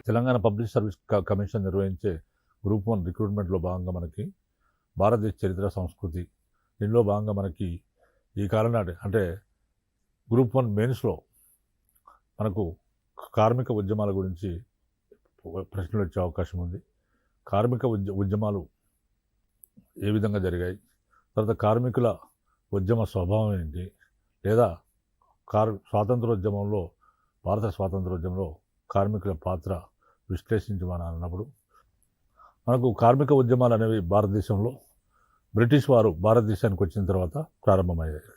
Telangana public service commission నిర్వహించే group 1 రిక్రూట్మెంట్లో భాగంగా మనకి భారతదేశ చరిత్ర సంస్కృతి దీనిలో భాగంగా మనకి ఈ కాలం నాటి అంటే గ్రూప్ 1 మెయిన్స్లో మనకు కార్మిక ఉద్యమాల గురించి ప్రశ్నలు వచ్చే అవకాశం ఉంది. కార్మిక ఉద్యమాలు ఏ విధంగా జరిగాయి, తర్వాత కార్మికుల ఉద్యమ స్వభావం ఏంటి, లేదా స్వాతంత్రోద్యమంలో భారత స్వాతంత్రోద్యమంలో కార్మికుల పాత్ర విశ్లేషించమని అన్నప్పుడు మనకు కార్మిక ఉద్యమాలు అనేవి భారతదేశంలో బ్రిటిష్ వారు భారతదేశానికి వచ్చిన తర్వాత ప్రారంభమయ్యాయి.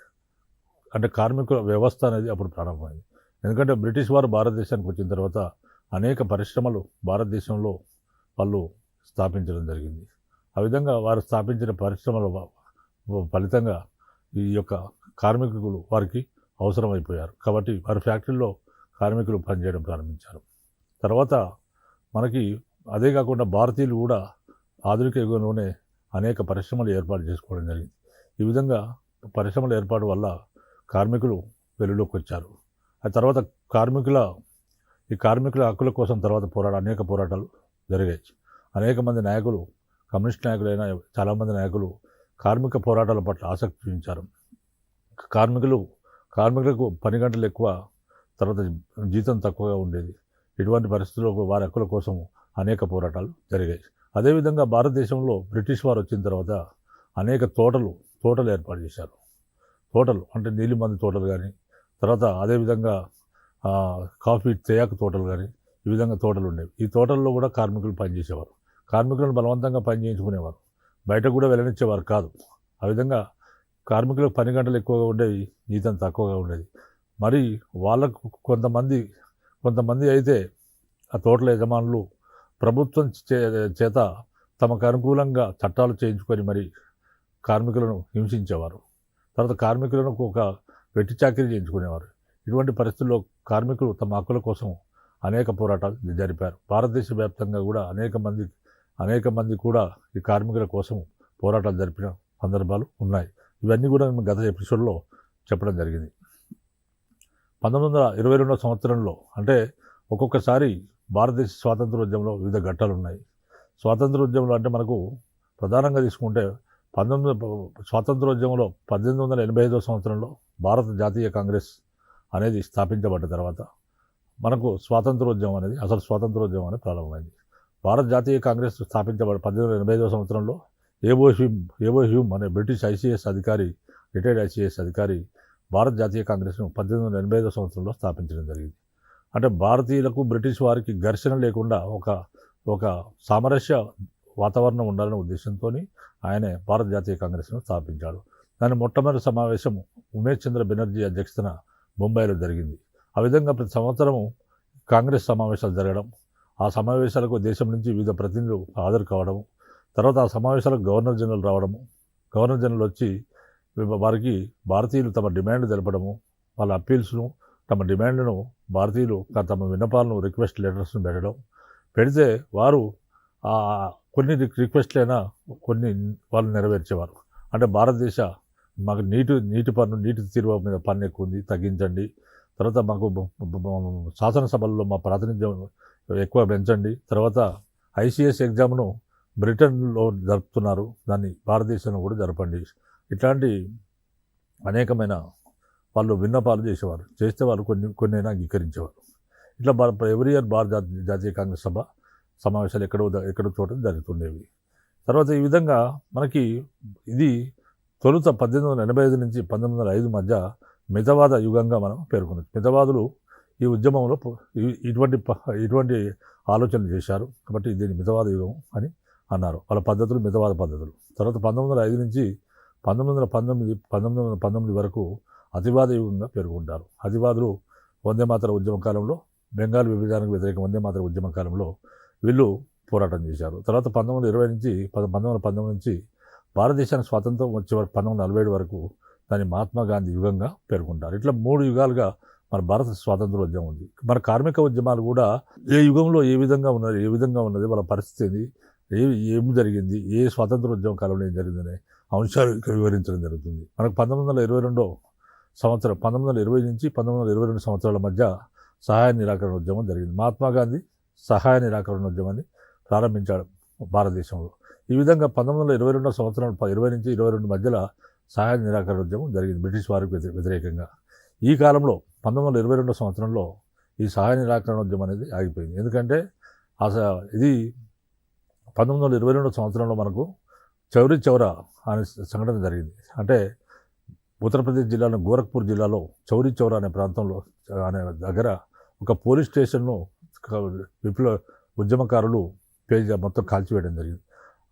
అంటే కార్మికుల వ్యవస్థ అనేది అప్పుడు ప్రారంభమైంది. ఎందుకంటే బ్రిటిష్ వారు భారతదేశానికి వచ్చిన తర్వాత అనేక పరిశ్రమలు భారతదేశంలో వాళ్ళు స్థాపించడం జరిగింది. ఆ విధంగా వారు స్థాపించిన పరిశ్రమల ఫలితంగా ఈ యొక్క కార్మికులు వారికి అవసరమైపోయారు. కాబట్టి వారి ఫ్యాక్టరీలో కార్మికులు పనిచేయడం ప్రారంభించారు. తర్వాత మనకి అదే కాకుండా భారతీయులు కూడా ఆధునిక యుగంలోనే అనేక పరిశ్రమలు ఏర్పాటు చేసుకోవడం జరిగింది. ఈ విధంగా పరిశ్రమల ఏర్పాటు వల్ల కార్మికులు వెలుగులోకి వచ్చారు. ఆ తర్వాత కార్మికుల హక్కుల కోసం తర్వాత అనేక పోరాటాలు జరిగాయి. అనేక మంది నాయకులు, కమ్యూనిస్ట్ నాయకులైన చాలామంది నాయకులు కార్మిక పోరాటాల పట్ల ఆసక్తి చూపించారు. కార్మికులకు పని గంటలు ఎక్కువ, తర్వాత జీతం తక్కువగా ఉండేది. ఇటువంటి పరిస్థితుల్లో వారి హక్కుల కోసం అనేక పోరాటాలు జరిగాయి. అదేవిధంగా భారతదేశంలో బ్రిటిష్ వారు వచ్చిన తర్వాత అనేక తోటలు ఏర్పాటు చేశారు. తోటలు అంటే నీలిమంది తోటలు కానీ, తర్వాత అదేవిధంగా కాఫీ తేయాకు తోటలు కానీ, ఈ విధంగా తోటలు ఉండేవి. ఈ తోటల్లో కూడా కార్మికులు పనిచేసేవారు. కార్మికులను బలవంతంగా పని చేయించుకునేవారు, బయట కూడా వెళ్ళనిచ్చేవారు కాదు. ఆ విధంగా కార్మికులకు పని గంటలు ఎక్కువగా ఉండేవి, జీతం తక్కువగా ఉండేది. మరి వాళ్ళకు కొంతమంది అయితే ఆ తోటల యజమానులు ప్రభుత్వం చేత తమకు అనుకూలంగా చట్టాలు చేయించుకొని మరి కార్మికులను హింసించేవారు. తర్వాత కార్మికులను ఒక వెట్టి చాకిరీ చేయించుకునేవారు. ఇటువంటి పరిస్థితుల్లో కార్మికులు తమ హక్కుల కోసం అనేక పోరాటాలు జరిపారు. భారతదేశ వ్యాప్తంగా కూడా అనేక మంది కూడా ఈ కార్మికుల కోసం పోరాటాలు జరిపిన సందర్భాలు ఉన్నాయి. ఇవన్నీ కూడా మేము గత ఎపిసోడ్లో చెప్పడం జరిగింది. 1922 సంవత్సరంలో అంటే ఒక్కొక్కసారి భారతదేశ స్వాతంత్రోద్యమంలో వివిధ ఘట్టాలు ఉన్నాయి. స్వాతంత్రోద్యమంలో అంటే మనకు ప్రధానంగా తీసుకుంటే స్వాతంత్రోద్యమంలో 1885 సంవత్సరంలో భారత జాతీయ కాంగ్రెస్ అనేది స్థాపించబడ్డ తర్వాత మనకు స్వాతంత్రోద్యమం అనేది ప్రారంభమైంది. భారత జాతీయ కాంగ్రెస్ స్థాపించబడి 1885 సంవత్సరంలో ఏవో హ్యూమ్ అనే బ్రిటిష్ రిటైర్డ్ ఐసీఎస్ అధికారి భారత జాతీయ కాంగ్రెస్ను 1885 సంవత్సరంలో స్థాపించడం జరిగింది. అంటే భారతీయులకు బ్రిటిష్ వారికి ఘర్షణ లేకుండా ఒక సామరస్య వాతావరణం ఉండాలనే ఉద్దేశంతో ఆయనే భారత జాతీయ కాంగ్రెస్ను స్థాపించాడు. దాని మొట్టమొదటి సమావేశం ఉమేష్ చంద్ర బెనర్జీ అధ్యక్షతన ముంబైలో జరిగింది. ఆ విధంగా ప్రతి సంవత్సరము కాంగ్రెస్ సమావేశాలు జరగడం, ఆ సమావేశాలకు దేశం నుంచి వివిధ ప్రతినిధులు హాజరు కావడము, తర్వాత ఆ సమావేశాలకు గవర్నర్ జనరల్ రావడము, గవర్నర్ జనరల్ వచ్చి వారికి భారతీయులు తమ డిమాండ్లు తెలపడము, వాళ్ళ అప్పీల్స్ను తమ డిమాండ్లను భారతీయులు తమ విన్నపాలను రిక్వెస్ట్ లెటర్స్ను పెడితే వారు కొన్ని రిక్వెస్ట్లైనా కొన్ని వాళ్ళు నెరవేర్చేవారు. అంటే భారతదేశ మాకు నీటి తీరువ మీద పన్ను ఎక్కువ ఉంది, తగ్గించండి. తర్వాత మాకు శాసనసభల్లో మా ప్రాతినిధ్యం ఎక్కువ పెంచండి. తర్వాత ఐసీఎస్ ఎగ్జామ్ను బ్రిటన్లో జరుపుతున్నారు, దాన్ని భారతదేశంలో కూడా జరపండి. ఇట్లాంటి అనేకమైన వాళ్ళు విన్నపాలు చేసేవారు. చేస్తే వాళ్ళు కొన్ని అంగీకరించేవారు. ఇట్లా ఎవ్రీ ఇయర్ భారత జాతీయ కాంగ్రెస్ సమావేశాలు ఎక్కడో చోట జరుగుతుండేవి. తర్వాత ఈ విధంగా మనకి ఇది తొలుత 1885 నుంచి 1905 మధ్య మితవాద యుగంగా మనం పేర్కొనవచ్చు. మితవాదులు ఈ ఉద్యమంలో ఇటువంటి ఆలోచనలు చేశారు కాబట్టి దీన్ని మితవాద యుగం అని అన్నారు. వాళ్ళ పద్ధతులు మితవాద పద్ధతులు. తర్వాత 1905 నుంచి 1919 వరకు అతివాద యుగంగా పేర్కొంటారు. అతివాదులు వందేమాతర ఉద్యమ కాలంలో, బెంగాల్ విభజనకు వ్యతిరేక వందేమాతర ఉద్యమ కాలంలో వీళ్ళు పోరాటం చేశారు. తర్వాత 1919 నుంచి భారతదేశానికి స్వాతంత్రం వచ్చే వరకు 1947 వరకు దాన్ని మహాత్మా గాంధీ యుగంగా పేర్కొంటారు. ఇట్లా 3 యుగాలుగా మన భారత స్వాతంత్రోద్యమం ఉంది. మన కార్మిక ఉద్యమాలు కూడా ఏ యుగంలో ఏ విధంగా ఉన్నది వాళ్ళ పరిస్థితి ఏం జరిగింది, ఏ స్వాతంత్రోద్యమ కాలంలో ఏం జరిగిందనే అంశాలు వివరించడం జరుగుతుంది. మనకు 1920 నుంచి 1922 సంవత్సరాల మధ్య సహాయ నిరాకరణ ఉద్యమం జరిగింది. మహాత్మా గాంధీ సహాయ నిరాకరణ ఉద్యమాన్ని ప్రారంభించాడు భారతదేశంలో. ఈ విధంగా 1922 సంవత్సరం 20 నుంచి 22 మధ్యలో సహాయ నిరాకరణ ఉద్యమం జరిగింది బ్రిటిష్ వారికి వ్యతిరేకంగా. ఈ కాలంలో 1922 సంవత్సరంలో ఈ సహాయ నిరాకరణ ఉద్యమం అనేది ఆగిపోయింది. ఎందుకంటే ఇది 1922 సంవత్సరంలో మనకు చౌరీ చౌరా అనే సంఘటన జరిగింది. అంటే ఉత్తరప్రదేశ్ జిల్లాలో గోరఖ్పూర్ జిల్లాలో చౌరీ చౌరా అనే ప్రాంతంలో అనే దగ్గర ఒక పోలీస్ స్టేషన్ను విప్లవ ఉద్యమకారులు మొత్తం కాల్చివేయడం జరిగింది.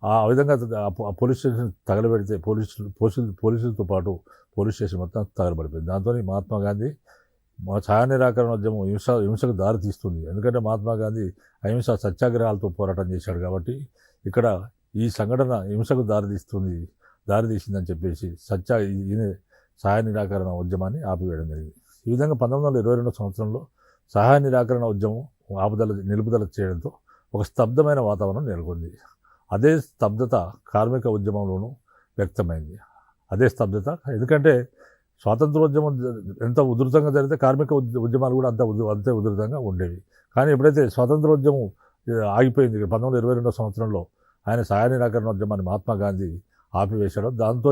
ఆ విధంగా ఆ పోలీస్ స్టేషన్ తగలబెడితే పోలీసులతో పాటు పోలీస్ స్టేషన్ మొత్తం తగలబడిపోయింది. దాంతో మహాత్మా గాంధీ ఛాయ నిరాకరణ ఉద్యమం హింసకు దారి తీస్తుంది. ఎందుకంటే మహాత్మా గాంధీ అహింస సత్యాగ్రహాలతో పోరాటం చేశాడు కాబట్టి ఇక్కడ ఈ సంఘటన హింసకు దారితీసిందని చెప్పేసి సహాయ నిరాకరణ ఉద్యమాన్ని ఆపివేయడం జరిగింది. ఈ విధంగా 1922 సంవత్సరంలో సహాయ నిరాకరణ ఉద్యమం నిలుపుదల చేయడంతో ఒక స్తబ్దమైన వాతావరణం నెలకొంది. అదే స్తబ్దత కార్మిక ఉద్యమంలోనూ వ్యక్తమైంది. అదే స్తబ్దత ఎందుకంటే స్వాతంత్రోద్యమం ఎంత ఉధృతంగా జరిగితే కార్మిక ఉద్యమాలు కూడా అంతే ఉధృతంగా ఉండేవి. కానీ ఎప్పుడైతే స్వాతంత్రోద్యమం ఆగిపోయింది 1922 సంవత్సరంలో ఆయన సహాయ నిరాకరణ ఉద్యమాన్ని మహాత్మా గాంధీ ఆపివేశాడు. దాంతో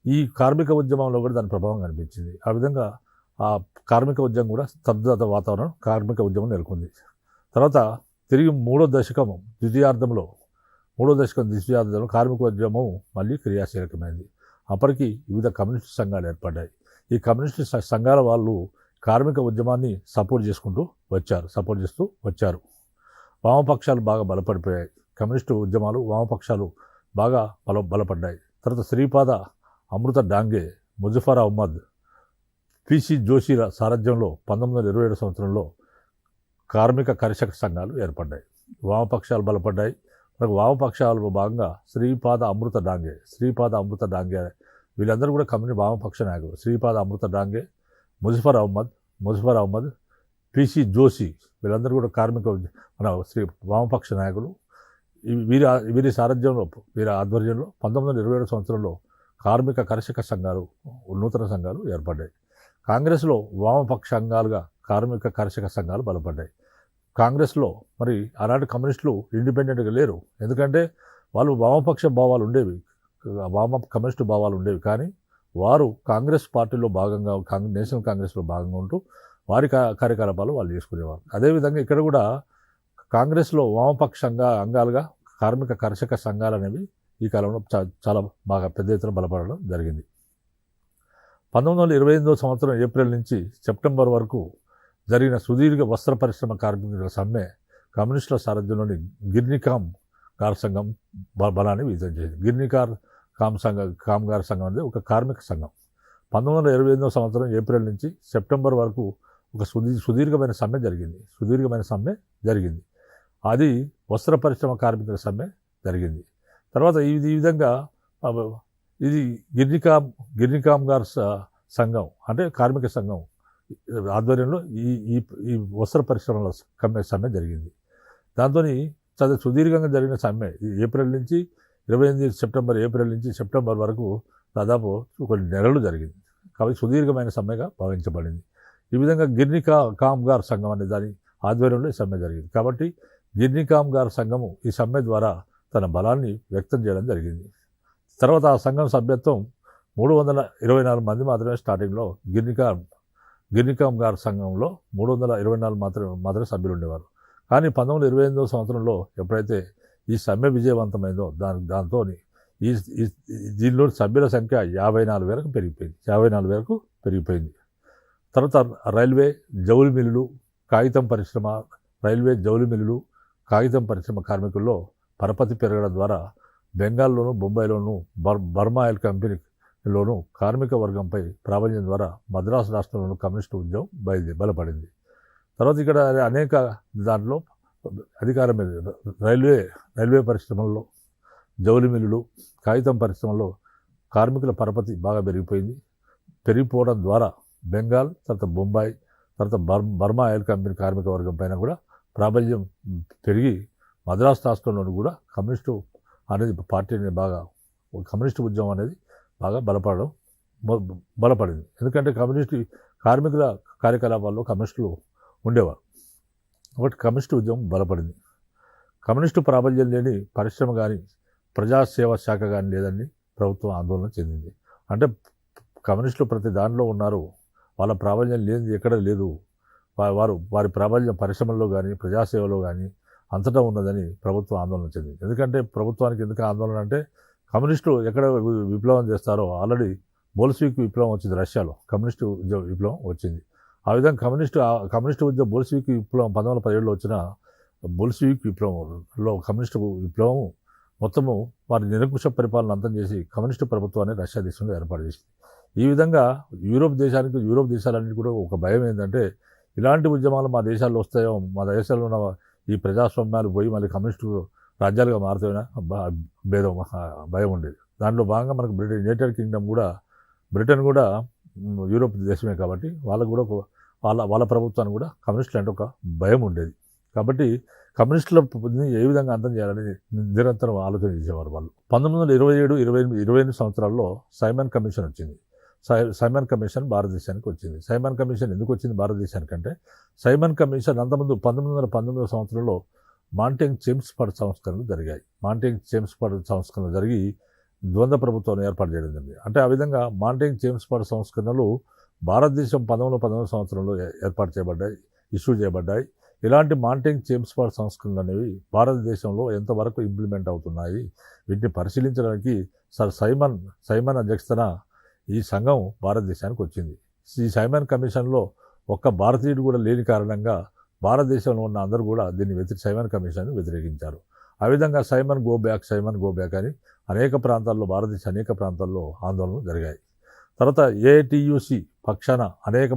ఈ కార్మిక ఉద్యమంలో కూడా దాని ప్రభావం కనిపించింది. ఆ విధంగా ఆ కార్మిక ఉద్యమం కూడా స్తబ్దత వాతావరణం కార్మిక ఉద్యమం నెలకొంది. తర్వాత తిరిగి మూడో దశకం ద్వితీయార్థంలో కార్మిక ఉద్యమం మళ్ళీ క్రియాశీలకమైంది. అప్పటికి వివిధ కమ్యూనిస్టు సంఘాలు ఏర్పడ్డాయి. ఈ కమ్యూనిస్టు సంఘాల వాళ్ళు కార్మిక ఉద్యమాన్ని సపోర్ట్ చేస్తూ వచ్చారు. వామపక్షాలు బాగా బలపడిపోయాయి. కమ్యూనిస్టు ఉద్యమాలు వామపక్షాలు బాగా బలపడ్డాయి. తర్వాత శ్రీపాద అమృత డాంగే, ముజఫర్ అహ్మద్, పిసి జోషిల సారథ్యంలో 1927 సంవత్సరంలో కార్మిక కర్షక సంఘాలు ఏర్పడ్డాయి. వామపక్షాలు బలపడ్డాయి. వామపక్షాలలో భాగంగా శ్రీపాద అమృత డాంగే వీళ్ళందరూ కూడా వామపక్ష నాయకులు. శ్రీపాద అమృత డాంగే, ముజఫర్ అహ్మద్, పిసి జోషి వీళ్ళందరూ కూడా వామపక్ష నాయకులు. వీరి ఆధ్వర్యంలో 1927 సంవత్సరంలో కార్మిక కర్షక సంఘాలు, నూతన సంఘాలు ఏర్పడ్డాయి. కాంగ్రెస్లో వామపక్ష సంఘాలుగా కార్మిక కర్షక సంఘాలు బలపడ్డాయి. కాంగ్రెస్లో మరి ఆనాటి కమ్యూనిస్టులు ఇండిపెండెంట్గా లేరు. ఎందుకంటే వాళ్ళు వామపక్ష భావాలు ఉండేవి, కమ్యూనిస్టు భావాలు ఉండేవి. కానీ వారు కాంగ్రెస్ పార్టీలో భాగంగా నేషనల్ కాంగ్రెస్లో భాగంగా ఉంటూ వారి కార్యకలాపాలు వాళ్ళు చేసుకునేవారు. అదేవిధంగా ఇక్కడ కూడా కాంగ్రెస్లో వామపక్ష అంగాలుగా కార్మిక కర్షక సంఘాలు అనేవి ఈ కాలంలో చాలా బాగా పెద్ద ఎత్తున బలపడడం జరిగింది. 1928 సంవత్సరం ఏప్రిల్ నుంచి సెప్టెంబర్ వరకు జరిగిన సుదీర్ఘ వస్త్ర పరిశ్రమ కార్మికుల సమ్మె కమ్యూనిస్టుల సారథ్యంలోని గిర్నికామ్ గార్ సంఘం బలాన్ని విజయం చేసింది. కామ్గార్ సంఘం అనేది ఒక కార్మిక సంఘం. 1928 సంవత్సరం ఏప్రిల్ నుంచి సెప్టెంబర్ వరకు ఒక సుదీర్ఘమైన సమ్మె జరిగింది. అది వస్త్ర పరిశ్రమ కార్మికుల సమ్మె జరిగింది. తర్వాత ఈ విధంగా ఇది గిర్నికామ్ గార్ సంఘం అంటే కార్మిక సంఘం ఆధ్వర్యంలో ఈ వస్త్ర పరిశ్రమల సమ్మె జరిగింది. దాంతో చాలా సుదీర్ఘంగా జరిగిన సమ్మె ఏప్రిల్ నుంచి 28 ఏప్రిల్ నుంచి సెప్టెంబర్ వరకు దాదాపు కొన్ని నెలలు జరిగింది. కాబట్టి సుదీర్ఘమైన సమ్మెగా భావించబడింది. ఈ విధంగా గిర్నికామ్ గార్ సంఘం అనే దాని ఆధ్వర్యంలో ఈ సమ్మె జరిగింది. కాబట్టి గిర్నికామ్ గార్ సంఘము ఈ సమ్మె ద్వారా తన బలాన్ని వ్యక్తం చేయడం జరిగింది. తర్వాత ఆ సంఘం సభ్యత్వం 324 మంది మాత్రమే స్టార్టింగ్లో గిర్నికామ్ గార్ సంఘంలో 324 మాత్రమే సభ్యులు ఉండేవారు. కానీ 1928 సంవత్సరంలో ఎప్పుడైతే ఈ సమ్మె విజయవంతమైందో దాంతో దీనిలో సభ్యుల సంఖ్య 54 వరకు పెరిగిపోయింది. తర్వాత రైల్వే జౌలి మిల్లులు, కాగితం పరిశ్రమ కార్మికుల్లో పరపతి పెరగడం ద్వారా బెంగాల్లోను, బొంబాయిలోను, బర్మా ఆయిల్ కంపెనీలోను కార్మిక వర్గంపై ప్రాబల్యం ద్వారా మద్రాసు రాష్ట్రంలోను కమ్యూనిస్టు ఉద్యమం బలపడింది. తర్వాత ఇక్కడ అనేక దాంట్లో అధికారం మీద రైల్వే పరిశ్రమల్లో, జౌలి మిల్లులు, కాగితం పరిశ్రమలో కార్మికుల పరపతి బాగా పెరిగిపోవడం ద్వారా బెంగాల్, తర్వాత బొంబాయి, తర్వాత బర్మా ఆయిల్ కంపెనీ కార్మిక వర్గం పైన కూడా ప్రాబల్యం పెరిగి మద్రాసు రాష్ట్రంలోనూ కూడా కమ్యూనిస్టు అనేది పార్టీ అనేది కమ్యూనిస్టు ఉద్యమం అనేది బాగా బలపడింది. ఎందుకంటే కార్మికుల కార్యకలాపాల్లో కమ్యూనిస్టులు ఉండేవారు. ఒకటి కమ్యూనిస్టు ఉద్యమం బలపడింది. కమ్యూనిస్టు ప్రాబల్యం లేని పరిశ్రమ కానీ ప్రజాసేవ శాఖ కానీ లేదని ప్రభుత్వం ఆందోళన చెందింది. అంటే కమ్యూనిస్టులు ప్రతి దానిలో ఉన్నారు, వాళ్ళ ప్రాబల్యం లేనిది ఎక్కడ లేదు, వారి ప్రాబల్యం పరిశ్రమల్లో కానీ ప్రజాసేవలో కానీ అంతటా ఉన్నదని ప్రభుత్వం ఆందోళన చెందింది. ఎందుకంటే ప్రభుత్వానికి ఎందుకు ఆందోళన అంటే కమ్యూనిస్టులు ఎక్కడ విప్లవం చేస్తారో ఆల్రెడీ బోల్షివిక్ విప్లవం వచ్చింది, రష్యాలో కమ్యూనిస్టు విప్లవం వచ్చింది. ఆ విధంగా కమ్యూనిస్టు ఉద్యమం బోల్షివిక్ విప్లవం 1917లో వచ్చిన బోల్షివిక్ విప్లవంలో కమ్యూనిస్టు విప్లవం మొత్తము వారి నిరంకుశ పరిపాలన అంతం చేసి కమ్యూనిస్టు ప్రభుత్వాన్ని రష్యా దేశంలో ఏర్పాటు చేసింది. ఈ విధంగా యూరోప్ దేశాలన్నిటి కూడా ఒక భయం ఏంటంటే ఇలాంటి ఉద్యమాలు మా దేశాల్లో వస్తాయో, మా దేశాల్లో ఉన్న ఈ ప్రజాస్వామ్యాలు పోయి మళ్ళీ కమ్యూనిస్టు రాజ్యాలుగా మారుతాయని భయం ఉండేది. దాంట్లో భాగంగా మనకు యునైటెడ్ కింగ్డమ్ కూడా బ్రిటన్ కూడా యూరోప్ దేశమే కాబట్టి వాళ్ళకు కూడా వాళ్ళ ప్రభుత్వానికి కూడా కమ్యూనిస్టులు అంటే ఒక భయం ఉండేది. కాబట్టి కమ్యూనిస్టులని ఏ విధంగా అంతం చేయాలని నిరంతరం ఆలోచన చేసేవారు వాళ్ళు. 1927-28 సంవత్సరాల్లో సైమన్ కమిషన్ వచ్చింది. సైమన్ కమిషన్ భారతదేశానికి వచ్చింది. సైమన్ కమిషన్ ఎందుకు వచ్చింది భారతదేశానికి అంటే, సైమన్ కమిషన్ అంతకుముందు 1919 సంవత్సరంలో మాంటేగ్ చేమ్స్ఫర్డ్ సంస్కరణలు జరిగాయి. మాంటేగ్ చేమ్స్ఫర్డ్ సంస్కరణలు జరిగి ద్వంద్వ ప్రభుత్వాన్ని ఏర్పాటు చేయడం జరిగింది. అంటే ఆ విధంగా మాంటేగ్ చేమ్స్ఫర్డ్ సంస్కరణలు భారతదేశం 1919 సంవత్సరంలో ఇష్యూ చేయబడ్డాయి. ఇలాంటి మాంటేగ్ చేమ్స్ఫర్డ్ సంస్కరణలు అనేవి భారతదేశంలో ఎంతవరకు ఇంప్లిమెంట్ అవుతున్నాయి, వీటిని పరిశీలించడానికి సర్ సైమన్ అధ్యక్షతన ఈ సంఘం భారతదేశానికి వచ్చింది. ఈ సైమన్ కమిషన్లో ఒక్క భారతీయుడు కూడా లేని కారణంగా భారతదేశంలో ఉన్న అందరూ కూడా సైమన్ కమిషన్ వ్యతిరేకించారు. ఆ విధంగా సైమన్ గో బ్యాక్ అని భారతదేశ అనేక ప్రాంతాల్లో ఆందోళనలు జరిగాయి. తర్వాత ఏఐటియుసి పక్షాన అనేక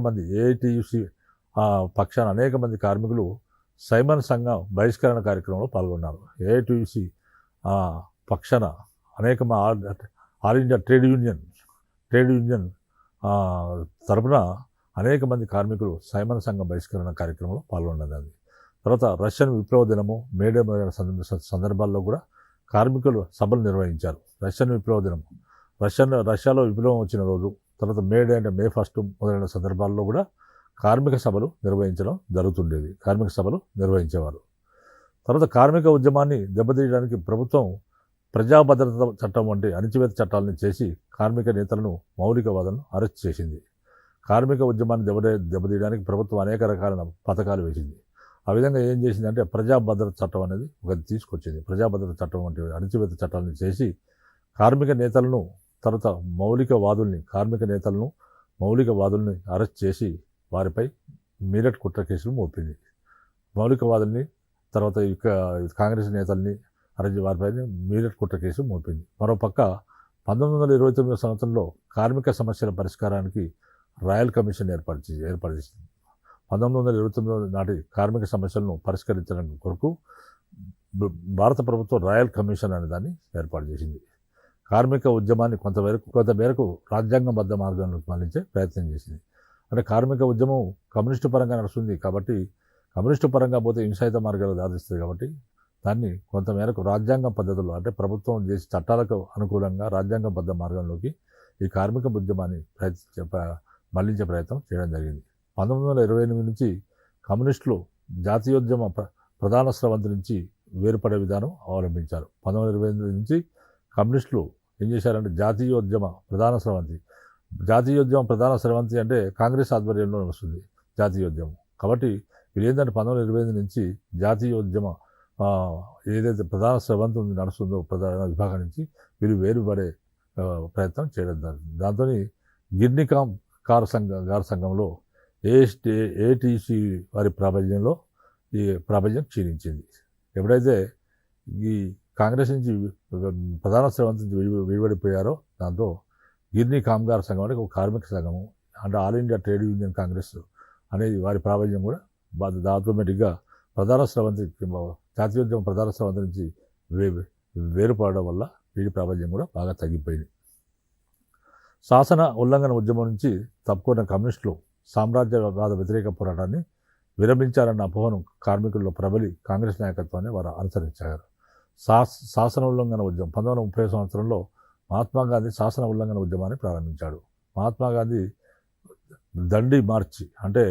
మంది కార్మికులు సైమన్ సంఘం బహిష్కరణ కార్యక్రమంలో పాల్గొన్నారు. ఏఐటియుసి పక్షాన ఆల్ ఇండియా ట్రేడ్ యూనియన్ తరపున అనేక మంది కార్మికులు సైమన్ సంఘం బహిష్కరణ కార్యక్రమంలో పాల్గొన్నది. తర్వాత రష్యన్ విప్లవ దినము, మేడే సందర్భాల్లో కూడా కార్మికులు సభలు నిర్వహించారు. రష్యన్ విప్లవ దినం రష్యాలో విప్లవం వచ్చిన రోజు, తర్వాత మేడే అంటే మే 1 మొదలైన సందర్భాల్లో కూడా కార్మిక సభలు నిర్వహించేవారు. తర్వాత కార్మిక ఉద్యమాన్ని దెబ్బతీయడానికి ప్రభుత్వం ప్రజా భద్రత చట్టం వంటి అణచివేత చట్టాలను చేసి కార్మిక నేతలను, మౌలికవాదులను అరెస్ట్ చేసింది. కార్మిక ఉద్యమాన్ని దెబ్బతీయడానికి ప్రభుత్వం అనేక రకాల పథకాలు వేసింది. ఆ విధంగా ఏం చేసిందంటే ప్రజా భద్రత చట్టం అనేది ఒకటి తీసుకొచ్చింది. ప్రజా భద్రత చట్టం వంటి అణచివేత చట్టాలను చేసి కార్మిక నేతలను, తర్వాత మౌలికవాదుల్ని అరెస్ట్ చేసి వారిపై మీరట్ కుట్ర కేసులు మోపింది. మౌలికవాదుల్ని, తర్వాత కాంగ్రెస్ నేతల్ని వారిపై మీరట్ కుట్ర కేసు మోపింది. మరోపక్క 1929 సంవత్సరంలో కార్మిక సమస్యల పరిష్కారానికి రాయల్ కమిషన్ ఏర్పాటు చేసింది. 1929 నాటి కార్మిక సమస్యలను పరిష్కరించడం కొరకు భారత ప్రభుత్వం రాయల్ కమిషన్ అనే దాన్ని ఏర్పాటు చేసింది. కార్మిక ఉద్యమాన్ని కొంతమేరకు రాజ్యాంగబద్ధ మార్గంలోకి మళ్లించే ప్రయత్నం చేసింది. అంటే కార్మిక ఉద్యమం కమ్యూనిస్టు పరంగా నడుస్తుంది కాబట్టి, కమ్యూనిస్టు పరంగా పోతే హింసాయుత మార్గాలు దారిస్తుంది కాబట్టి దాన్ని కొంతమేరకు రాజ్యాంగ పద్ధతుల్లో, అంటే ప్రభుత్వం చేసే చట్టాలకు అనుకూలంగా రాజ్యాంగబద్ధ మార్గంలోకి ఈ కార్మిక ఉద్యమాన్ని మళ్లించే ప్రయత్నం చేయడం జరిగింది. 1928 నుంచి కమ్యూనిస్టులు జాతీయోద్యమ ప్రధాన స్రవంతి నుంచి వేరుపడే విధానం అవలంబించారు. 1928 నుంచి కమ్యూనిస్టులు ఏం చేశారంటే జాతీయోద్యమ ప్రధాన స్రవంతి అంటే కాంగ్రెస్ ఆధ్వర్యంలో నడుస్తుంది జాతీయోద్యమం. కాబట్టి వీళ్ళు ఏంటంటే 1928 నుంచి జాతీయోద్యమ ఏదైతే ప్రధాన స్రవంతి నడుస్తుందో ప్రధాన విభాగం నుంచి వీళ్ళు వేరుపడే ప్రయత్నం చేయడం జరిగింది. దాంతో గిర్నీ కార్ సంఘంలో ఏఐటిసి వారి ప్రాబల్యం క్షీణించింది. ఎప్పుడైతే ఈ కాంగ్రెస్ నుంచి ప్రధాన స్రవంతి నుంచి విడిపడిపోయారో దాంతో గిర్నీ కామ్గార్ సంఘం అంటే ఒక కార్మిక సంఘము, అంటే all India trade union Congress అనేది వారి ప్రాబల్యం కూడా ఆటోమేటిక్గా జాతీయోద్యమ ప్రధాన స్రవంతి నుంచి వేరుపడడం వల్ల వీడి ప్రాబల్యం కూడా బాగా తగ్గిపోయింది. శాసన ఉల్లంఘన ఉద్యమం నుంచి తప్పుకున్న కమ్యూనిస్టులు సామ్రాజ్యవాద వ్యతిరేక పోరాటాన్ని విరమించారన్న అపోహను కార్మికుల్లో ప్రబలి కాంగ్రెస్ నాయకత్వాన్ని వారు అనుసరించారు. శాసన ఉల్లంఘన ఉద్యమం 1930 సంవత్సరంలో మహాత్మా గాంధీ శాసన ఉల్లంఘన ఉద్యమాన్ని ప్రారంభించాడు. మహాత్మా గాంధీ దండి మార్చి, అంటే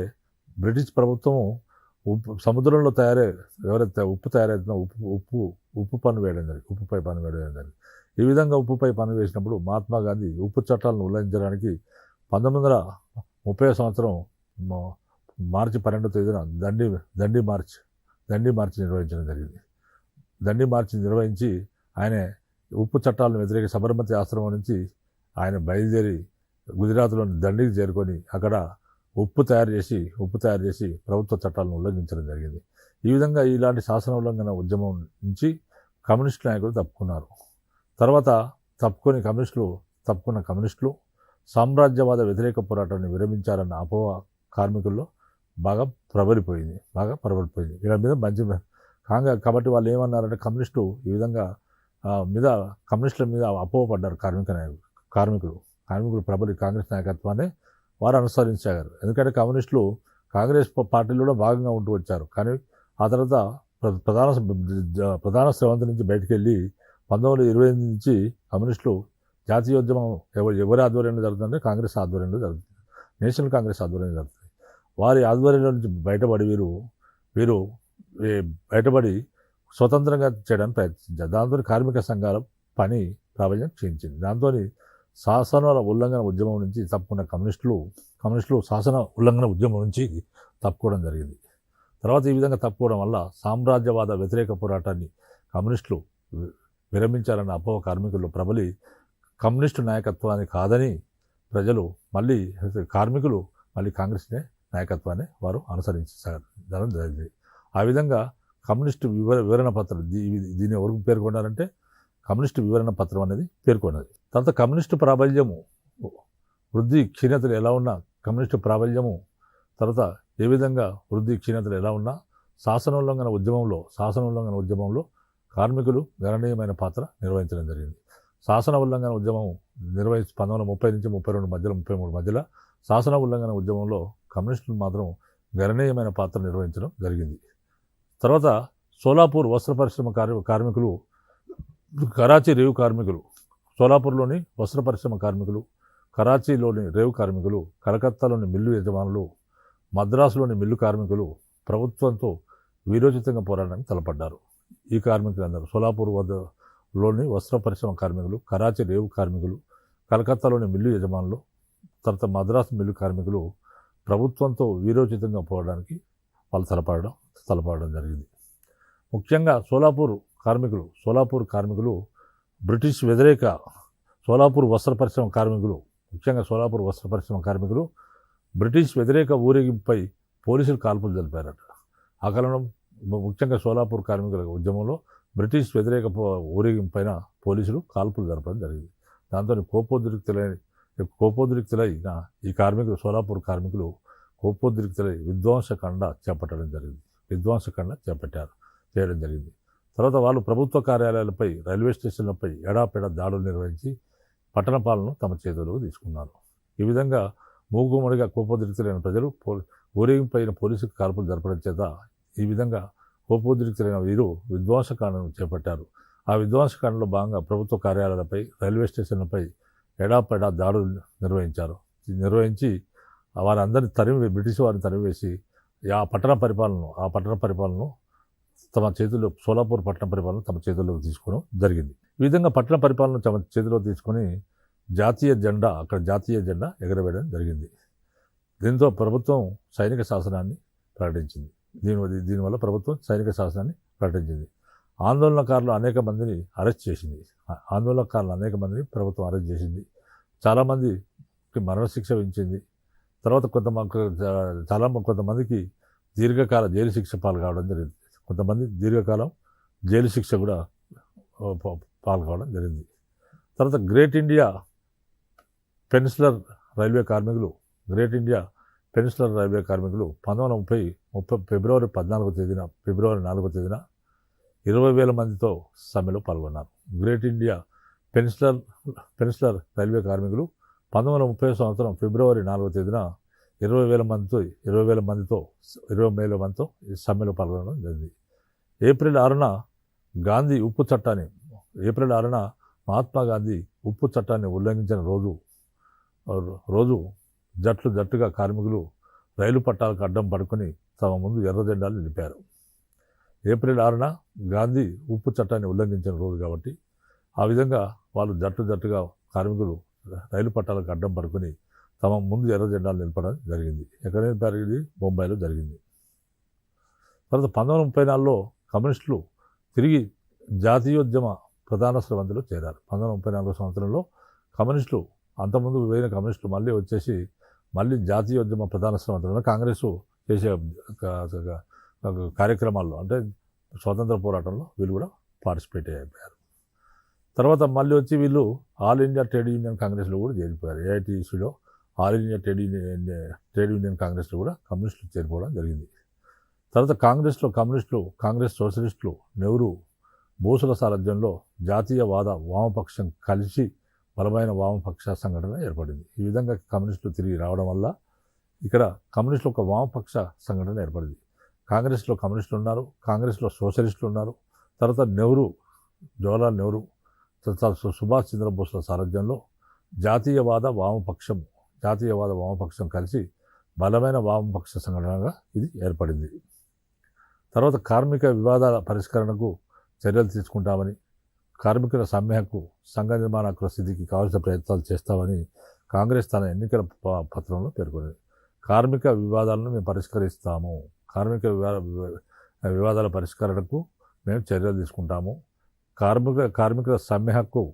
బ్రిటిష్ ప్రభుత్వం సముద్రంలో ఎవరైతే ఉప్పు తయారైతుందో ఉప్పు పన్ను వేయడం జరిగింది, ఉప్పుపై పన్ను వేయడం జరిగింది. ఈ విధంగా ఉప్పుపై పన్ను వేసినప్పుడు మహాత్మా గాంధీ ఉప్పు చట్టాలను ఉల్లంఘించడానికి 1930 సంవత్సరం మార్చి 12వ తేదీన దండి మార్చి నిర్వహించడం జరిగింది. దండి మార్చి నిర్వహించి ఆయన ఉప్పు చట్టాలను వ్యతిరేక సబర్మతి ఆశ్రమం నుంచి ఆయన బయలుదేరి గుజరాత్లోని దండికి చేరుకొని అక్కడ ఉప్పు తయారు చేసి ప్రభుత్వ చట్టాలను ఉల్లంఘించడం జరిగింది. ఈ విధంగా ఇలాంటి శాసన ఉల్లంఘన ఉద్యమం నుంచి కమ్యూనిస్టు నాయకులు తప్పుకున్నారు. తర్వాత తప్పుకున్న కమ్యూనిస్టులు సామ్రాజ్యవాద వ్యతిరేక పోరాటాన్ని విరమించారన్న అపోహ కార్మికుల్లో బాగా ప్రబలిపోయింది. వీళ్ళ మీద మంచి కాబట్టి వాళ్ళు ఏమన్నారంటే ఈ విధంగా కమ్యూనిస్టుల మీద అపోహపడ్డారు కార్మికులు కాంగ్రెస్ నాయకత్వాన్ని వారు అనుసరించారు. ఎందుకంటే కమ్యూనిస్టులు కాంగ్రెస్ పార్టీలో కూడా భాగంగా ఉంటూ వచ్చారు. కానీ ఆ తర్వాత ప్రధాన స్రవంతి నుంచి బయటికి వెళ్ళి 1928 నుంచి కమ్యూనిస్టులు జాతీయోద్యమం ఎవరి ఆధ్వర్యంలో జరుగుతుందంటే కాంగ్రెస్ ఆధ్వర్యంలో జరుగుతుంది, నేషనల్ కాంగ్రెస్ ఆధ్వర్యంలో జరుగుతుంది. వారి ఆధ్వర్యంలో నుంచి బయటపడి స్వతంత్రంగా చేయడానికి ప్రయత్నించారు. దాంతో కార్మిక సంఘాల పని ప్రాబల్యం క్షీణించింది. దాంతో శాసనాల ఉల్లంఘన ఉద్యమం నుంచి తప్పుకున్న కమ్యూనిస్టులు శాసన ఉల్లంఘన ఉద్యమం నుంచి తప్పుకోవడం జరిగింది. తర్వాత ఈ విధంగా తప్పుకోవడం వల్ల సామ్రాజ్యవాద వ్యతిరేక పోరాటాన్ని కమ్యూనిస్టులు విరమించాలన్న అపోహ కార్మికులు ప్రబలి కమ్యూనిస్టు నాయకత్వాన్ని కాదని కార్మికులు మళ్ళీ కాంగ్రెస్ నాయకత్వాన్ని వారు అనుసరించడం జరిగింది. ఆ విధంగా కమ్యూనిస్టు వివరణ పత్రం దీన్ని ఎవరికి పేర్కొన్నారంటే కమ్యూనిస్టు వివరణ పత్రం అనేది పేర్కొన్నది. తర్వాత కమ్యూనిస్టు ప్రాబల్యము వృద్ధి క్షీణతలు ఎలా ఉన్నా తర్వాత ఏ విధంగా వృద్ధి క్షీణతలు ఎలా ఉన్నా శాసన ఉల్లంఘన ఉద్యమంలో కార్మికులు గణనీయమైన పాత్ర నిర్వహించడం జరిగింది. శాసన ఉల్లంఘన ఉద్యమం 1930 నుంచి 33 మధ్యలో శాసన ఉల్లంఘన ఉద్యమంలో కమ్యూనిస్టులు మాత్రం గణనీయమైన పాత్ర నిర్వహించడం జరిగింది. తర్వాత సోలాపూర్ వస్త్ర పరిశ్రమ కార్మికులు, కరాచీ రేవు కార్మికులు, సోలాపూర్లోని వస్త్ర పరిశ్రమ కార్మికులు, కరాచీలోని రేవు కార్మికులు, కలకత్తాలోని మిల్లు యజమానులు, మద్రాసులోని మిల్లు కార్మికులు ప్రభుత్వంతో వీరోచితంగా పోరాడడానికి తలపడ్డారు. ఈ కార్మికులందరూ సోలాపూర్ లోని వస్త్ర పరిశ్రమ కార్మికులు, కరాచీ రేవు కార్మికులు, కలకత్తాలోని మిల్లు యజమానులు, తర్వాత మద్రాసు మిల్లు కార్మికులు ప్రభుత్వంతో వీరోచితంగా పోవడానికి వాళ్ళు తలపడడం జరిగింది. ముఖ్యంగా సోలాపూర్ కార్మికులు బ్రిటిష్ వ్యతిరేక సోలాపూర్ వస్త్ర పరిశ్రమ కార్మికులు బ్రిటిష్ వ్యతిరేక ఊరేగింపుపై పోలీసులు కాల్పులు జరిపారట. ఆ కాలంలో ముఖ్యంగా సోలాపూర్ కార్మికుల ఉద్యమంలో బ్రిటిష్ వ్యతిరేక ఊరేగింపు పైన పోలీసులు కాల్పులు జరపడం జరిగింది. దాంతో కోపోద్రిక్తులైన ఈ సోలాపూర్ కార్మికులు కోపోద్రిక్తులై విధ్వంసకాండ చేయడం జరిగింది. తర్వాత వాళ్ళు ప్రభుత్వ కార్యాలయాలపై, రైల్వే స్టేషన్లపై ఎడాపెడా దాడులు నిర్వహించి పట్టణ పాలనను తమ చేతుల్లోకి తీసుకున్నారు. ఈ విధంగా మూగుమ్మడిగా కోపోద్రిక్తులైన ప్రజలు ఊరేగింపైన పోలీసుకు కాల్పులు జరపడం చేత ఈ విధంగా కోపోద్రిక్తులైన వీరు విధ్వంసకాండను చేపట్టారు. ఆ విధ్వంసకాండలో భాగంగా ప్రభుత్వ కార్యాలయాలపై, రైల్వే స్టేషన్లపై ఎడాపెడా దాడులు నిర్వహించి వారందరినీ బ్రిటిష్ వారిని తరిమివేసి ఆ పట్టణ పరిపాలనను తమ చేతుల్లో సోలాపూర్ పట్టణ పరిపాలన తమ చేతుల్లోకి తీసుకోవడం జరిగింది. ఈ విధంగా పట్టణ పరిపాలన తమ చేతిలో తీసుకొని జాతీయ జెండా ఎగరవేయడం జరిగింది. దీంతో ప్రభుత్వం సైనిక శాసనాన్ని ప్రకటించింది. దీనివల్ల ప్రభుత్వం సైనిక శాసనాన్ని ప్రకటించింది. ఆందోళనకారులు అనేక మందిని ప్రభుత్వం అరెస్ట్ చేసింది. చాలామందికి మరణశిక్ష విధించింది. తర్వాత కొంతమందికి దీర్ఘకాల జైలు శిక్ష పాల్గొనడం జరిగింది. కొంతమంది దీర్ఘకాలం జైలు శిక్ష కూడా పాల్గొనడం జరిగింది. తర్వాత గ్రేట్ ఇండియా పెనిన్సులర్ రైల్వే కార్మికులు 1930 ఫిబ్రవరి 4వ తేదీన 20,000 మందితో సమ్మెలో పాల్గొన్నారు. గ్రేట్ ఇండియా పెనిన్సులర్ రైల్వే కార్మికులు 1930 సంవత్సరం ఫిబ్రవరి 4వ తేదీన 20,000 మందితో ఈ సమ్మెలో పాల్గొనడం జరిగింది. ఏప్రిల్ 6న మహాత్మా గాంధీ ఉప్పు చట్టాన్ని ఉల్లంఘించిన రోజు జట్టుగా కార్మికులు రైలు పట్టాలకు అడ్డం పడుకొని తమ ముందు ఎర్ర జెండాలు నిలిపారు. ఏప్రిల్ 6న గాంధీ ఉప్పు చట్టాన్ని ఉల్లంఘించిన రోజు కాబట్టి ఆ విధంగా వాళ్ళు జట్టుగా కార్మికులు రైలు పట్టాలకు అడ్డం పడుకొని తమ ముందు ఎర్ర జెండాలు నిలపడం జరిగింది. ఎక్కడ నిలిపారు? ఇది బొంబాయిలో జరిగింది. తర్వాత 1934లో కమ్యూనిస్టులు తిరిగి జాతీయోద్యమ ప్రధాన స్రవంతిలో చేరారు. 1934 సంవత్సరంలో కమ్యూనిస్టులు, అంతకుముందు పోయిన కమ్యూనిస్టులు మళ్ళీ వచ్చేసి మళ్ళీ జాతీయోద్యమ ప్రధాన స్రవంతిలో కాంగ్రెస్ చేసే కార్యక్రమాల్లో అంటే స్వాతంత్ర పోరాటంలో వీళ్ళు కూడా పార్టిసిపేట్ అయిపోయారు. తర్వాత మళ్ళీ వచ్చి వీళ్ళు ఆల్ ఇండియా ట్రేడ్ యూనియన్ కాంగ్రెస్లో కూడా చేరిపోయారు. ఏఐటీసీలో ఆల్ ఇండియా ట్రేడ్ యూనియన్ కాంగ్రెస్లో కూడా కమ్యూనిస్టులు చేరిపోవడం జరిగింది. తర్వాత కాంగ్రెస్ సోషలిస్టులు, నెహ్రూ, బోసుల సారథ్యంలో జాతీయవాద వామపక్షం కలిసి బలమైన వామపక్ష సంఘటన ఏర్పడింది. ఈ విధంగా కమ్యూనిస్టులు తిరిగి రావడం వల్ల ఇక్కడ కమ్యూనిస్టులు ఒక వామపక్ష సంఘటన ఏర్పడింది. కాంగ్రెస్లో కమ్యూనిస్టులు ఉన్నారు, కాంగ్రెస్లో సోషలిస్టులు ఉన్నారు. తర్వాత జవహర్లాల్ నెహ్రూ, తర్వాత సుభాష్ చంద్రబోస్ల సారథ్యంలో జాతీయవాద వామపక్షం కలిసి బలమైన వామపక్ష సంఘటనగా ఇది ఏర్పడింది. తర్వాత కార్మిక వివాదాల పరిష్కరణకు చర్యలు తీసుకుంటామని, కార్మికుల సమ్మె హక్కు, సంఘ నిర్మాణ హక్కుల స్థితికి కావాల్సిన ప్రయత్నాలు చేస్తామని కాంగ్రెస్ తన ఎన్నికల పత్రంలో పేర్కొంది. కార్మిక వివాదాలను మేము పరిష్కరిస్తాము, కార్మిక వివాదాల పరిష్కరణకు మేము చర్యలు తీసుకుంటాము, కార్మికుల సమ్మె హక్కు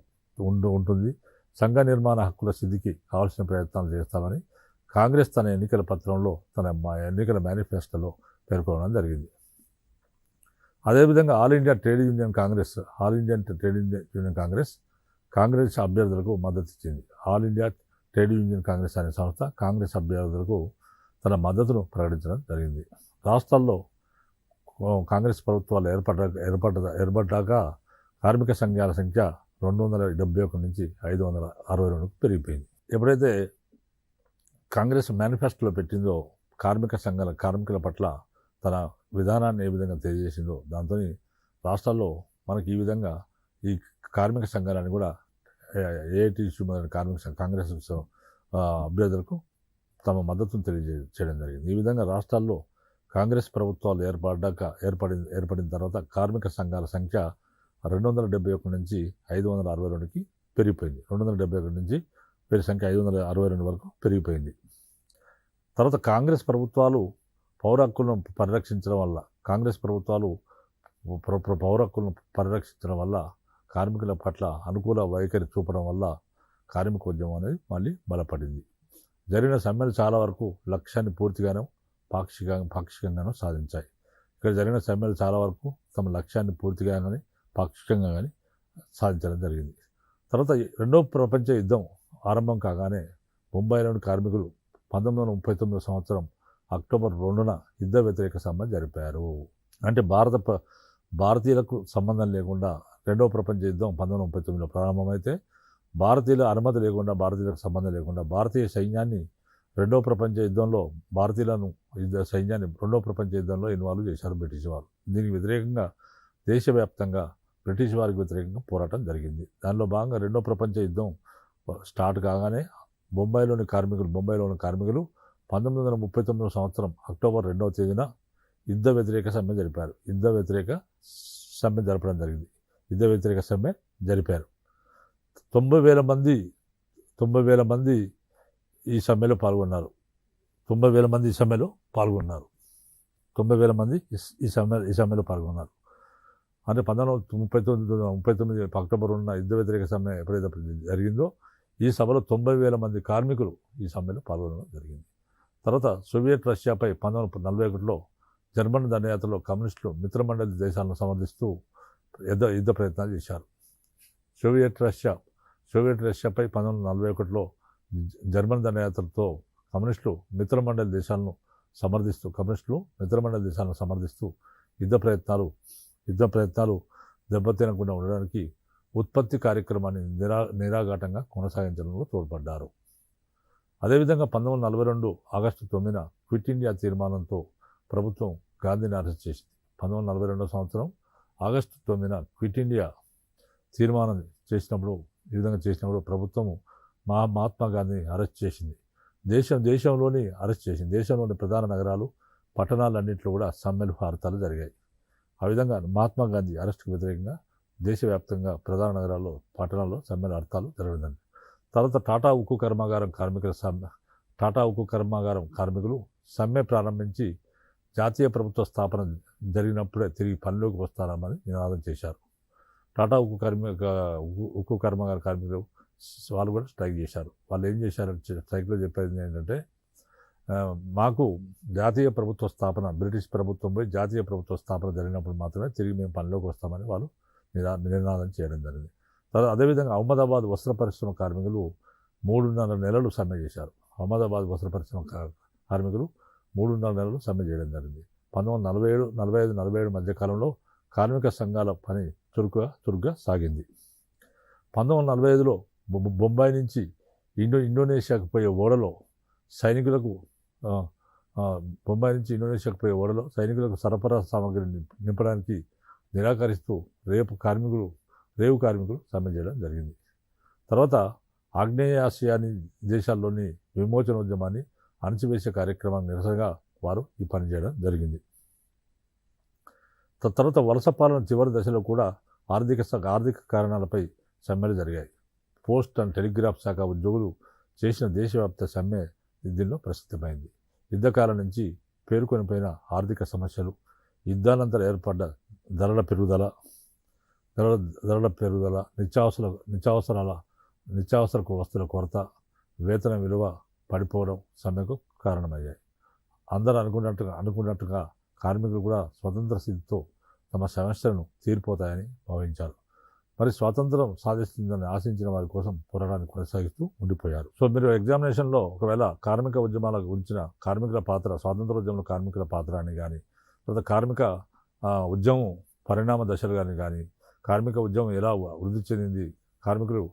ఉంటుంది, సంఘ నిర్మాణ హక్కుల స్థితికి కావాల్సిన ప్రయత్నాలు చేస్తామని కాంగ్రెస్ తన ఎన్నికల పత్రంలో, తన ఎన్నికల మేనిఫెస్టోలో పేర్కొనడం జరిగింది. అదేవిధంగా all India trade union Congress అభ్యర్థులకు మద్దతు ఇచ్చింది. All India trade union Congress అనే సంస్థ కాంగ్రెస్ అభ్యర్థులకు తన మద్దతును ప్రకటించడం జరిగింది. రాష్ట్రాల్లో కాంగ్రెస్ ప్రభుత్వాలు ఏర్పడ్డాక కార్మిక సంఘాల సంఖ్య 271 నుంచి 562కు పెరిగిపోయింది. ఎప్పుడైతే కాంగ్రెస్ మేనిఫెస్టోలో పెట్టిందో కార్మికుల పట్ల తన విధానాన్ని ఏ విధంగా తెలియజేసిందో దాంతో రాష్ట్రాల్లో మనకి ఈ విధంగా ఈ కార్మిక సంఘాలని కూడా ఏఐటీసీ కాంగ్రెస్ అభ్యర్థులకు తమ మద్దతును తెలియజేయడం జరిగింది. ఈ విధంగా రాష్ట్రాల్లో కాంగ్రెస్ ప్రభుత్వాలు ఏర్పడిన తర్వాత కార్మిక సంఘాల సంఖ్య 271 నుంచి 562కి పెరిగిపోయింది. 271 నుంచి వీరి సంఖ్య 562 వరకు పెరిగిపోయింది. తర్వాత కాంగ్రెస్ ప్రభుత్వాలు పౌర హక్కులను పరిరక్షించడం వల్ల కార్మికుల పట్ల అనుకూల వైఖరి చూపడం వల్ల కార్మికోద్యమం అనేది మళ్ళీ బలపడింది. జరిగిన సమ్మెలు చాలా వరకు లక్ష్యాన్ని పూర్తిగానూ పాక్షికంగానూ సాధించాయి. ఇక్కడ జరిగిన సమ్మెలు చాలా వరకు తమ లక్ష్యాన్ని పూర్తిగా కానీ పాక్షికంగా కానీ సాధించడం జరిగింది. తర్వాత రెండవ ప్రపంచ యుద్ధం ఆరంభం కాగానే ముంబైలోని కార్మికులు 1939 సంవత్సరం అక్టోబర్ 2న యుద్ధ వ్యతిరేక సమ్మె జరిపారు. అంటే భారతీయులకు సంబంధం లేకుండా రెండవ ప్రపంచ యుద్ధం 1939లో ప్రారంభమైతే భారతీయుల అనుమతి లేకుండా, భారతీయులకు సంబంధం లేకుండా భారతీయ సైన్యాన్ని రెండవ ప్రపంచ యుద్ధంలో ఇన్వాల్వ్ చేశారు బ్రిటిష్ వారు. దీనికి వ్యతిరేకంగా దేశవ్యాప్తంగా బ్రిటిష్ వారికి వ్యతిరేకంగా పోరాటం జరిగింది. దానిలో భాగంగా రెండవ ప్రపంచ యుద్ధం స్టార్ట్ కాగానే ముంబైలోని కార్మికులు 1939 సంవత్సరం అక్టోబర్ 2వ తేదీన యుద్ధ వ్యతిరేక సమ్మె జరిపారు. యుద్ధ వ్యతిరేక సమ్మె జరిపారు. 90,000 మంది ఈ సమ్మెలో పాల్గొన్నారు. 90,000 మంది ఈ సమ్మెలో పాల్గొన్నారు. అంటే 1939 అక్టోబర్ 2న యుద్ధ వ్యతిరేక సమ్మె ఎప్పుడైతే జరిగిందో ఈ సభలో 90,000 మంది కార్మికులు ఈ సమ్మెలో పాల్గొనడం జరిగింది. తర్వాత సోవియట్ రష్యాపై 1941లో జర్మన్ దండయాత్రలో కమ్యూనిస్టులు మిత్రమండలి దేశాలను సమర్థిస్తూ యుద్ధ ప్రయత్నాలు చేశారు. సోవియట్ రష్యాపై 1941లో జర్మన్ దండయాత్రతో కమ్యూనిస్టులు మిత్రమండలి దేశాలను సమర్థిస్తూ యుద్ధ ప్రయత్నాలు దెబ్బతినకుండా ఉండడానికి ఉత్పత్తి కార్యక్రమాన్ని నిరాఘాటంగా కొనసాగించడంలో తోడ్పడ్డారు. అదేవిధంగా 1942 ఆగస్టు 9న క్విట్ ఇండియా తీర్మానంతో ప్రభుత్వం గాంధీని అరెస్ట్ చేసింది. 1942 సంవత్సరం ఆగస్టు 9న క్విట్ ఇండియా తీర్మానం చేసినప్పుడు ప్రభుత్వము మహాత్మా గాంధీని అరెస్ట్ చేసింది. దేశంలోని అరెస్ట్ చేసింది. దేశంలోని ప్రధాన నగరాలు, పట్టణాలన్నింటిలో కూడా సమ్మెలు, హర్తాలు జరిగాయి. ఆ విధంగా మహాత్మా గాంధీ అరెస్టుకు వ్యతిరేకంగా దేశవ్యాప్తంగా ప్రధాన నగరాల్లో, పట్టణాల్లో సమ్మెలు, హర్తాలు జరగదండి. తర్వాత టాటా ఉక్కు కర్మాగారం కార్మికులు సమ్మె ప్రారంభించి జాతీయ ప్రభుత్వ స్థాపన జరిగినప్పుడే తిరిగి పనిలోకి వస్తారని నినాదం చేశారు. టాటా ఉక్కు కర్మాగార కార్మికులు వాళ్ళు కూడా స్ట్రైక్ చేశారు. వాళ్ళు ఏం చేశారంటే స్ట్రైక్లో చెప్పేది ఏంటంటే, మాకు జాతీయ ప్రభుత్వ స్థాపన, బ్రిటిష్ ప్రభుత్వం పోయి జాతీయ ప్రభుత్వ స్థాపన జరిగినప్పుడు మాత్రమే తిరిగి మేము పనిలోకి వస్తామని వాళ్ళు నినాదం చేయడం జరిగింది. తర్వాత అదేవిధంగా అహ్మదాబాద్ వస్త్ర పరిశ్రమ కార్మికులు 3.5 నెలలు సమ్మె చేశారు. అహ్మదాబాద్ వస్త్ర పరిశ్రమ కార్మికులు 3.5 నెలలు సమ్మె చేయడం జరిగింది. 1947 మధ్యకాలంలో కార్మిక సంఘాల పని చురుగ్గా సాగింది. 1945లో బొంబాయి నుంచి ఇండోనేషియాకు పోయే ఓడలో సైనికులకు సరఫరా సామాగ్రిని నింపడానికి నిరాకరిస్తూ రేవు కార్మికులు సమ్మె చేయడం జరిగింది. తర్వాత ఆగ్నేయాసియాని దేశాల్లోని విమోచనోద్యమాన్ని అణచివేసే కార్యక్రమాన్ని నిరసనగా వారు ఈ పని చేయడం జరిగింది. తర్వాత వలస పాలన చివరి దశలో కూడా ఆర్థిక కారణాలపై సమ్మెలు జరిగాయి. పోస్ట్ అండ్ టెలిగ్రాఫ్ శాఖ ఉద్యోగులు చేసిన దేశవ్యాప్త సమ్మె దీనిలో ప్రసిద్ధమైంది. యుద్ధకాలం నుంచి పేరుకొనిపోయిన ఆర్థిక సమస్యలు, యుద్ధానంతరం ఏర్పడ్డ ధరల పెరుగుదల, నిత్యావసర వస్తువుల కొరత, వేతన విలువ పడిపోవడం సమ్మెకు కారణమయ్యాయి. అందరూ అనుకున్నట్టుగా కార్మికులు కూడా స్వతంత్ర స్థితితో తమ సమస్యలను తీరిపోతాయని భావించారు. మరి స్వాతంత్రం సాధిస్తుందని ఆశించిన వారి కోసం పోరాటాన్ని కొనసాగిస్తూ ఉండిపోయారు. సో మీరు ఎగ్జామినేషన్లో ఒకవేళ కార్మిక ఉద్యమాల గురించిన కార్మికుల పాత్ర, స్వాతంత్రోద్యమంలో కార్మికుల పాత్ర అని కానీ, తర్వాత కార్మిక ఉద్యమం పరిణామ దశలు కానీ, కార్మిక ఉద్యమం ఎలా వృద్ధి చెందింది, కార్మికులు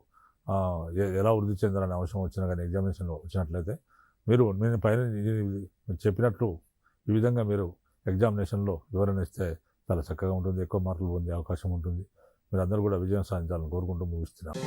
ఎలా వృద్ధి చెందాలనే అవసరం వచ్చినా కానీ ఎగ్జామినేషన్లో వచ్చినట్లయితే నేను పైన చెప్పినట్లు ఈ విధంగా మీరు ఎగ్జామినేషన్లో వివరణ ఇస్తే చాలా చక్కగా ఉంటుంది, ఎక్కువ మార్కులు పొందే అవకాశం ఉంటుంది. మీరందరూ కూడా విజయం సాధించాలని కోరుకుంటూ ముగిస్తున్నాను.